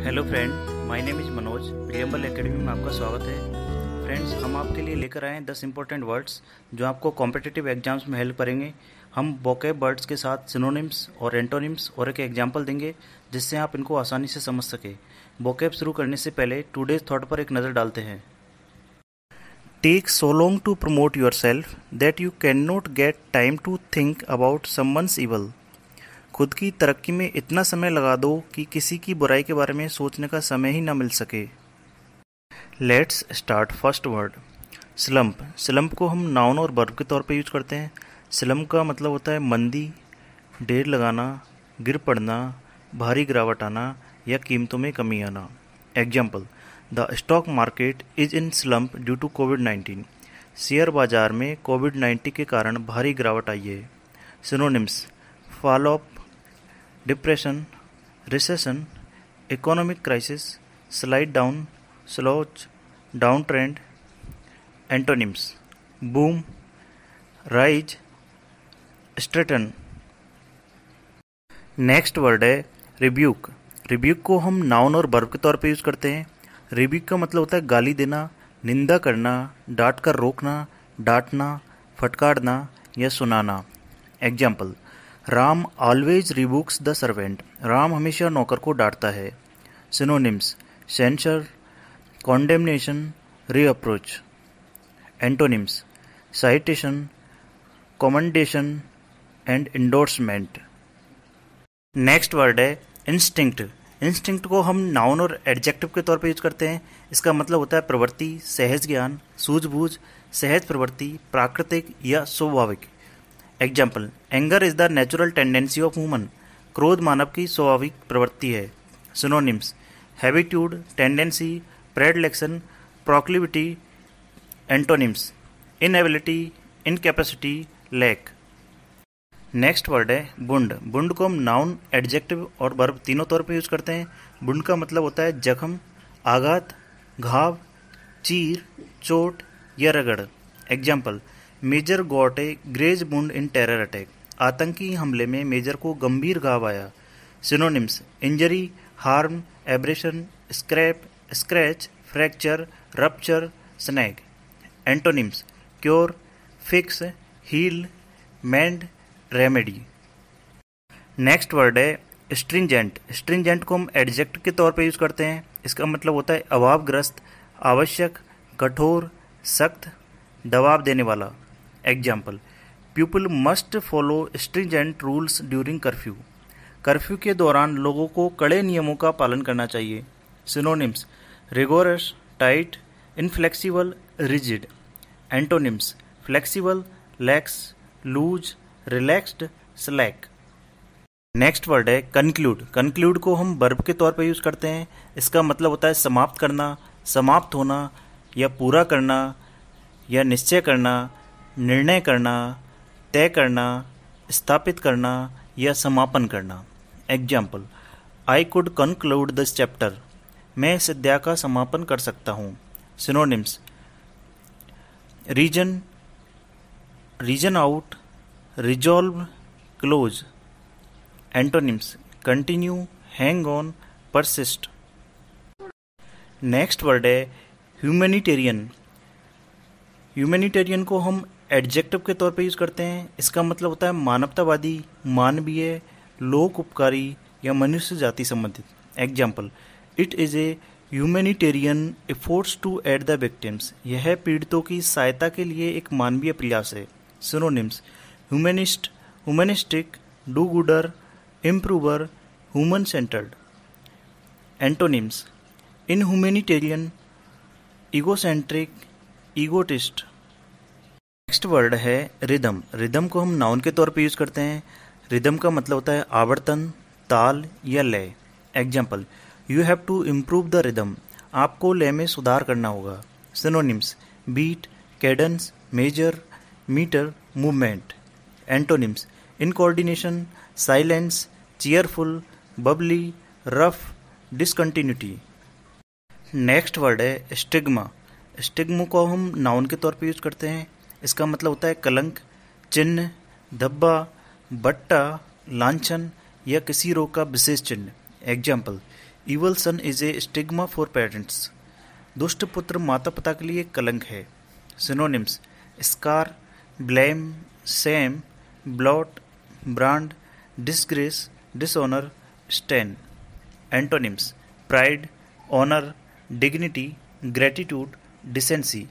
Hello friend, my name is Manoj. Preamble academy में आपका स्वागत है। फ्रेंड्स, हम आपके लिए लेकर आए हैं 10 इंपॉर्टेंट वर्ड्स जो आपको कॉम्पिटिटिव एग्जाम्स में हेल्प करेंगे। हम वोकैब वर्ड्स के साथ सिनोनिम्स और एंटोनिम्स और एक एग्जाम्पल देंगे जिससे आप इनको आसानी से समझ सके। वोकैब शुरू करने से पहले टुडेज थॉट पर एक नज़र डालते हैं। Take so long to promote yourself that you can not get time to think about someone's evil. खुद की तरक्की में इतना समय लगा दो कि किसी की बुराई के बारे में सोचने का समय ही न मिल सके। Let's start first word, slump. Slump को हम नाउन और वर्ब के तौर पे यूज करते हैं। स्लम्प का मतलब होता है मंदी, ढेर लगाना, गिर पड़ना, भारी गिरावट आना या कीमतों में कमी आना। Example, the stock market is in slump due to कोविड-19। शेयर बाजार में कोविड-19 के कारण भारी गिरावट आई है। Synonyms, fall off, depression, recession, economic crisis, slide down, slouch, down trend. Antonyms, boom, rise, straighten. Next word है रिब्यूक। रिब्यूक को हम नाउन और वर्ब के तौर पे यूज करते हैं। रिब्यूक का मतलब होता है गाली देना, निंदा करना, डांट कर रोकना, डांटना, फटकारना या सुनाना। Example, Ram always rebukes the servant. Ram हमेशा नौकर को डांटता है। Synonyms, censure, condemnation, reproach. Antonyms, citation, commendation and endorsement. Next word है इंस्टिंक्ट। इंस्टिंक्ट को हम नाउन और एडजेक्टिव के तौर पे यूज करते हैं। इसका मतलब होता है प्रवृत्ति, सहज ज्ञान, सूझबूझ, सहज प्रवृत्ति, प्राकृतिक या स्वाभाविक। Example, anger is the natural tendency of human. क्रोध मानव की स्वाभाविक प्रवृत्ति है। Synonyms, habitude, tendency, predilection, proclivity. Antonyms, inability, incapacity, lack. Next word है बुंड। बुंड को हम नाउन, एडजेक्टिव और वर्ब तीनों तौर पे यूज करते हैं। बुंड का मतलब होता है जख्म, आघात, घाव, चीर, चोट या रगड़। Example, major got a grave wound in terror attack. आतंकी हमले में मेजर को गंभीर घाव आया। Synonyms, injury, harm, abrasion, scrape, scratch, fracture, rupture, snag. Antonyms, cure, fix, heal, mend, remedy. Next word है स्ट्रिंजेंट। स्ट्रिंजेंट को हम एडजेक्टिव के तौर पे यूज करते हैं। इसका मतलब होता है अभावग्रस्त, आवश्यक, कठोर, सख्त, दबाव देने वाला। Example, people must follow stringent rules during curfew. Curfew के दौरान लोगों को कड़े नियमों का पालन करना चाहिए। Synonyms, rigorous, tight, inflexible, rigid. Antonyms, flexible, lax, loose, relaxed, slack. Next word है कंक्लूड। कंक्लूड को हम वर्ब के तौर पर यूज करते हैं। इसका मतलब होता है समाप्त करना, समाप्त होना या पूरा करना या निश्चय करना, निर्णय करना, तय करना, स्थापित करना या समापन करना। Example, I could conclude this chapter. मैं इस अध्याय का समापन कर सकता हूँ। Synonyms, reason, reason out, resolve, close. Antonyms, continue, hang on, persist. Next word है ह्यूमैनिटेरियन। ह्यूमैनिटेरियन को हम एडजेक्टिव के तौर पे यूज करते हैं। इसका मतलब होता है मानवतावादी, मानवीय, लोक उपकारी या मनुष्य जाति संबंधित। Example, it is a humanitarian efforts to aid the victims. यह पीड़ितों की सहायता के लिए एक मानवीय प्रयास है। Synonyms, humanist, humanistic, do gooder, improver, human centred. Antonyms, inhumanitarian, egocentric, egotist. Next word है रिदम। रिदम को हम नाउन के तौर पे यूज करते हैं। रिदम का मतलब होता है आवर्तन, ताल या लय। Example, you have to improve the rhythm. आपको लय में सुधार करना होगा। Synonyms, beat, cadence, measure, metre, movement. Antonyms, incoordination, silence, cheerful, bubbly, rough, discontinuity. Next word है स्टिग्मा। स्टिग्मा को हम नाउन के तौर पे यूज करते हैं। इसका मतलब होता है कलंक, चिन्ह, धब्बा, बट्टा, लांछन या किसी रोग का विशेष चिन्ह। Example, evil son is a stigma for parents. दुष्ट पुत्र माता पिता के लिए कलंक है। Synonyms: scar, blame, shame, blot, brand, disgrace, dishonour, stain. Antonyms: pride, honour, dignity, gratitude, decency.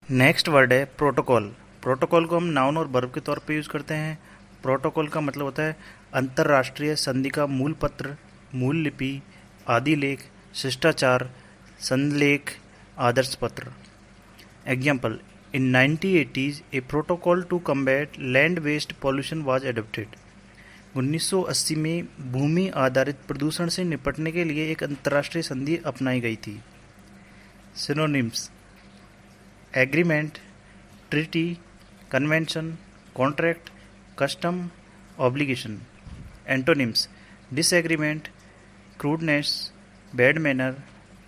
Next word है प्रोटोकॉल। प्रोटोकॉल को हम नाउन और वर्ब के तौर पे यूज करते हैं। प्रोटोकॉल का मतलब होता है अंतर्राष्ट्रीय संधि का मूल पत्र, मूल लिपि, आदि लेख, शिष्टाचार, संलेख, आदर्श पत्र। Example: in 1980s a protocol to combat land waste pollution was adopted. 1980 में भूमि आधारित प्रदूषण से निपटने के लिए एक अंतर्राष्ट्रीय संधि अपनाई गई थी। Synonyms: agreement, treaty, convention, contract, custom, obligation. Antonyms: disagreement, crudeness, bad manner,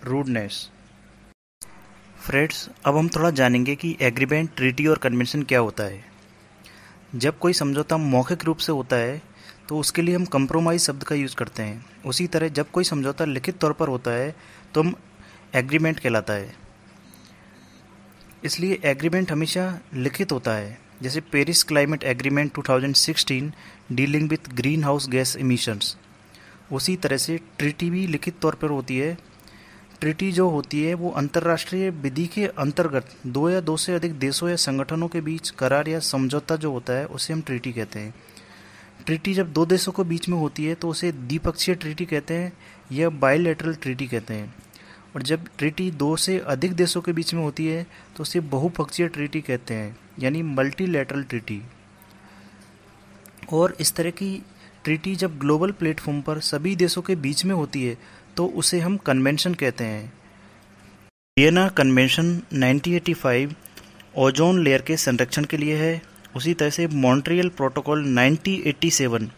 rudeness. Friends, अब हम थोड़ा जानेंगे कि एग्रीमेंट, ट्रीटी और कन्वेंशन क्या होता है। जब कोई समझौता मौखिक रूप से होता है तो उसके लिए हम कंप्रोमाइज शब्द का यूज़ करते हैं। उसी तरह जब कोई समझौता लिखित तौर पर होता है तो हम एग्रीमेंट कहलाता है। इसलिए एग्रीमेंट हमेशा लिखित होता है, जैसे Paris climate agreement 2016 dealing with green house gas emissions. उसी तरह से ट्रीटी भी लिखित तौर पर होती है। ट्रीटी जो होती है वो अंतर्राष्ट्रीय विधि के अंतर्गत दो या दो से अधिक देशों या संगठनों के बीच करार या समझौता जो होता है उसे हम ट्रीटी कहते हैं। ट्रीटी जब दो देशों के बीच में होती है तो उसे द्विपक्षीय ट्रीटी कहते हैं या बायलैटरल ट्रीटी कहते हैं, और जब ट्रीटी दो से अधिक देशों के बीच में होती है तो उसे बहुपक्षीय ट्रीटी कहते हैं, यानी मल्टीलैटरल ट्रीटी। और इस तरह की ट्रीटी जब ग्लोबल प्लेटफॉर्म पर सभी देशों के बीच में होती है तो उसे हम कन्वेंशन कहते हैं। वियना कन्वेंशन 1985 ओजोन लेयर के संरक्षण के लिए है। उसी तरह से मॉन्ट्रियल प्रोटोकॉल 1987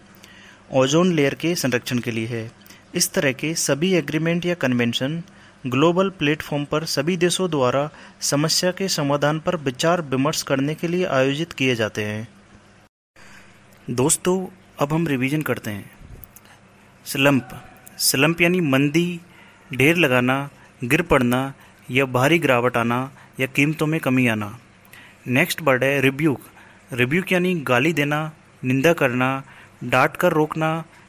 ओजोन लेयर के संरक्षण के लिए है। इस तरह के सभी एग्रीमेंट या कन्वेंशन ग्लोबल प्लेटफॉर्म पर सभी देशों द्वारा समस्या के समाधान पर विचार विमर्श करने के लिए आयोजित किए जाते हैं। दोस्तों, अब हम रिवीजन करते हैं। स्लंप यानी मंदी, ढेर लगाना, गिर पड़ना या भारी गिरावट आना या कीमतों में कमी आना। नेक्स्ट वर्ड है रिब्यूक यानी गाली देना, निंदा करना, डांट कर रोकना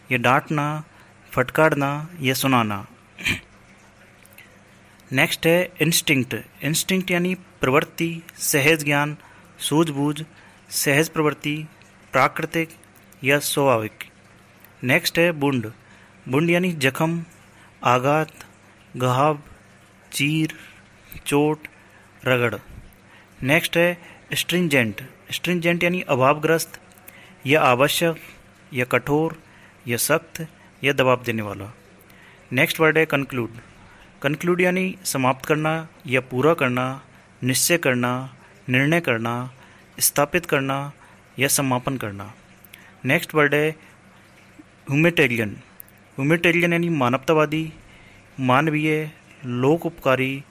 या डांटना, फटकारना या सुनाना। नेक्स्ट है इंस्टिंक्ट यानी प्रवृत्ति, सहज ज्ञान, सूझबूझ, सहज प्रवृत्ति, प्राकृतिक या स्वाभाविक। नेक्स्ट है बुंड यानी जख्म, आघात, घाव, चीर, चोट, रगड़। नेक्स्ट है स्ट्रिंजेंट यानी अभावग्रस्त या आवश्यक या कठोर या सख्त या दबाव देने वाला। नेक्स्ट वर्ड है कंक्लूड यानी समाप्त करना या पूरा करना, निश्चय करना, निर्णय करना, स्थापित करना या समापन करना। नेक्स्ट वर्ड है ह्यूमैनिटेरियन यानी मानवतावादी, मानवीय, लोक उपकारी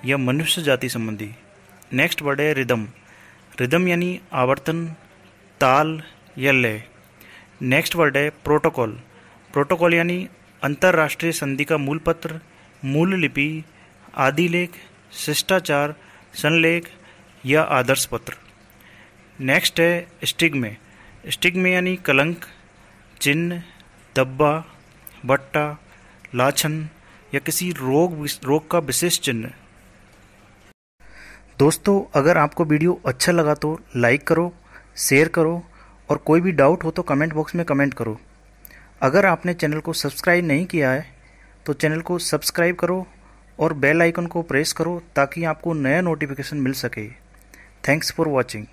या मनुष्य जाति संबंधी। नेक्स्ट वर्ड है रिदम यानी आवर्तन, ताल या लय। नेक्स्ट वर्ड है प्रोटोकॉल यानी अंतर्राष्ट्रीय संधि का मूल पत्र, मूल लिपि, आदि लेख, शिष्टाचार, संलेख या आदर्श पत्र। नेक्स्ट है स्टिग्मे यानी कलंक, चिन्ह, धब्बा, बट्टा, लाछन या किसी रोग का विशेष चिन्ह। दोस्तों, अगर आपको वीडियो अच्छा लगा तो लाइक करो, शेयर करो और कोई भी डाउट हो तो कमेंट बॉक्स में कमेंट करो। अगर आपने चैनल को सब्सक्राइब नहीं किया है तो चैनल को सब्सक्राइब करो और बेल आइकन को प्रेस करो ताकि आपको नया नोटिफिकेशन मिल सके। Thanks for watching.